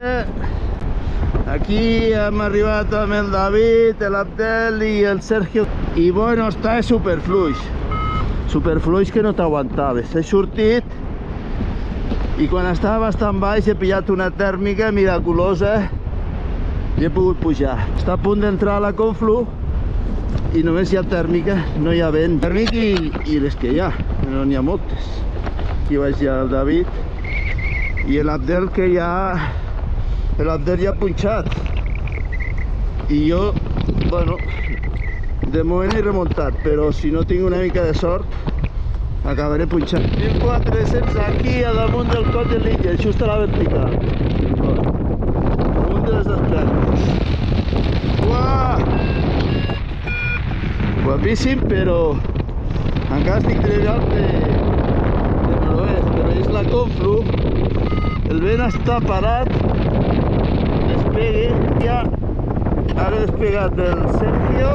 Aquí hem arribat amb el David, l'Abdel i el Sergio. I bueno, està superfluix que no t'aguantaves. He sortit i quan estava bastant baix he pillat una tèrmica miraculosa i he pogut pujar. Està a punt d'entrar a la Conflu i només hi ha tèrmica, no hi ha vent. Tèrmic i les que hi ha, no n'hi ha moltes. Aquí vaig ja el David i l'Abdel que ja... L'Abdel ja ha punxat i jo, bueno, de moment he remuntat, però si no tinc una mica de sort acabaré punxant. 1400 aquí a damunt del coll de l'Illa, just a la vertical, damunt de les escleres. Uah! Guapíssim, però encara estic treballant de nord-oest, però és la Conflu, el vent està parat. Despegue, ja ara despegat el Sergio,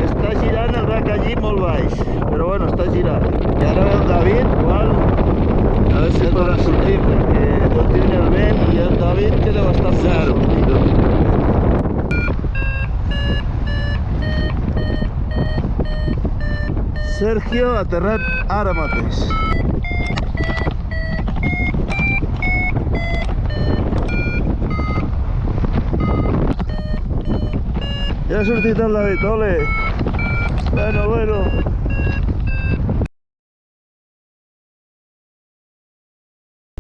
està girant el bac allí molt baix, però bueno, està girant. I ara ve el David, igual, a veure si podrà sortir, perquè tot tiene el vent i el David que deu estar zero. Sergio aterrat ara mateix. Ja ha sortit el David, ole! Bueno.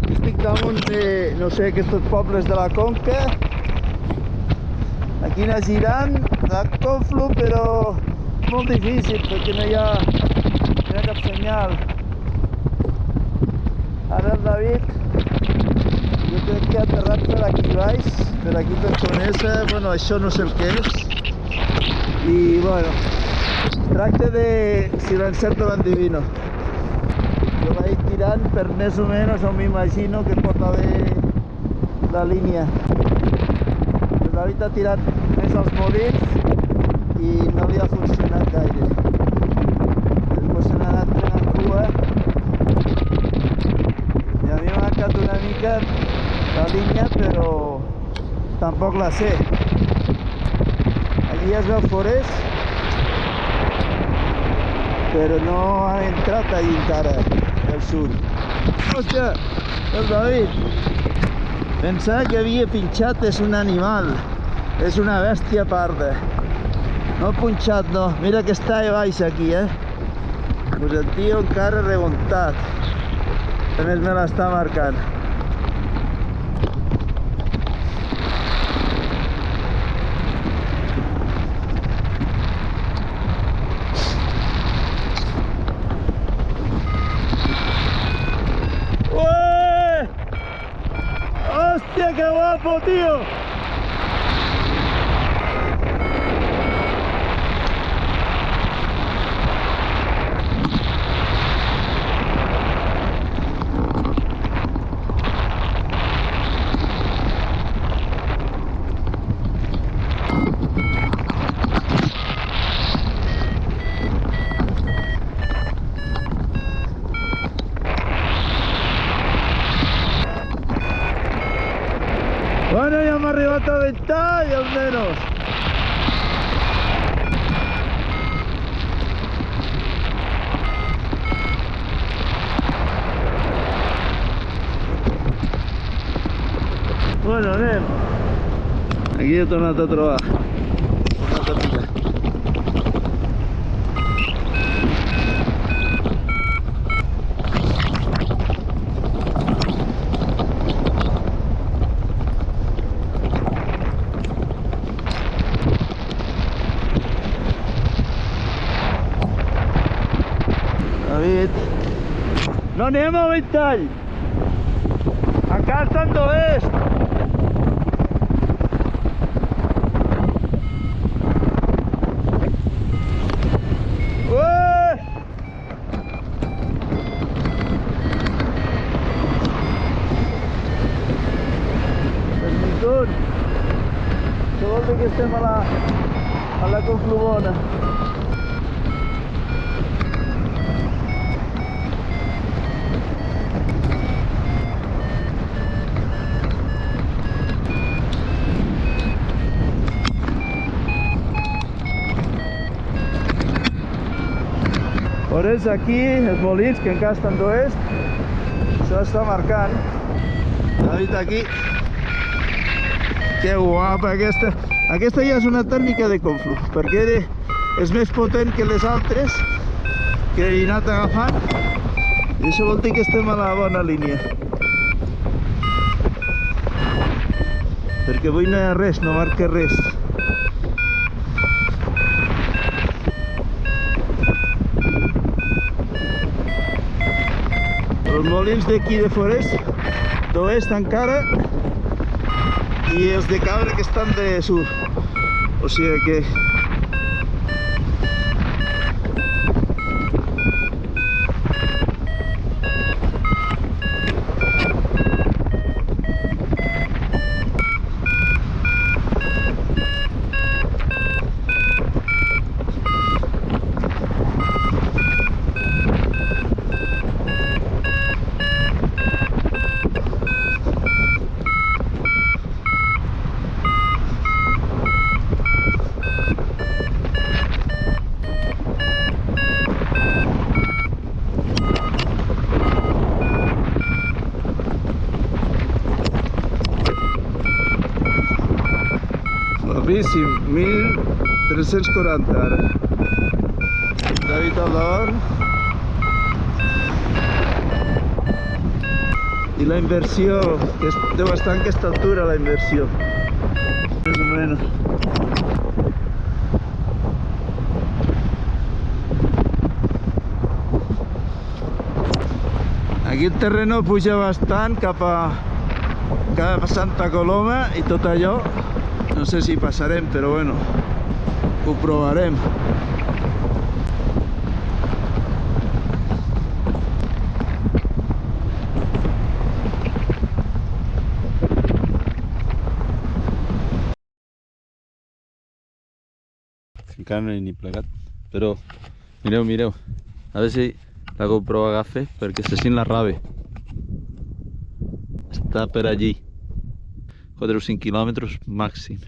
Estic damunt de, no sé, aquests pobles de la Conca. Aquí anar girant, la Conflu, però molt difícil perquè no hi ha cap senyal. Ara el David, jo crec que ha aterrat per aquí baix, per aquí per Conesa, bueno, això no sé el que és. I bueno, tracta de si l'encerto l'endivino. Jo vaig tirant per més o menys on m'imagino que pot haver la línia. El David ha tirat més als molins i no li ha funcionat gaire. Després se n'ha anat prenent cua i a mi m'ha mancat una mica la línia, però tampoc la sé. Allí es veu forest, però no ha entrat allí encara el sud. Hòstia, el David! Pensava que havia pinxat, és un animal, és una bèstia parda. No ha punxat, no. Mira que està a baix aquí, Pues el tio encara remuntat. A més me l'està marcant. ¡Hostia, qué guapo, tío! Bueno, ja hem arribat a Ventall, almenys. Bueno, anem. Aquí he tornat a trobar. David, no anem a Ventall, encara està en l'oest. Benvingut. Això vol dir que estem a la Conflu bona. Veuràs aquí els molins que encara estan d'oest. Això està marcant. David aquí. Que guapa aquesta. Aquesta ja és una tècnica de conflu, perquè és més potent que les altres que he anat agafant. I això vol dir que estem a la bona línia. Perquè avui no hi ha res, no marca res. Els molins d'aquí de Forès, d'oest encara, i els de Cabra que estan de sud. O sigui que... Guapíssim, 1340 ara. David al davant. I la inversió, que deu estar en aquesta altura la inversió. Més o menys. Aquí el terreno puja bastant cap a Santa Coloma i tot allò. No sé si passarem, però bueno, ho provarem. Encara no he ni plegat, però mireu, mireu, a veure si la GoPro agafa perquè se sent la rave. Està per allí, 4 o 5 quilòmetres màxim.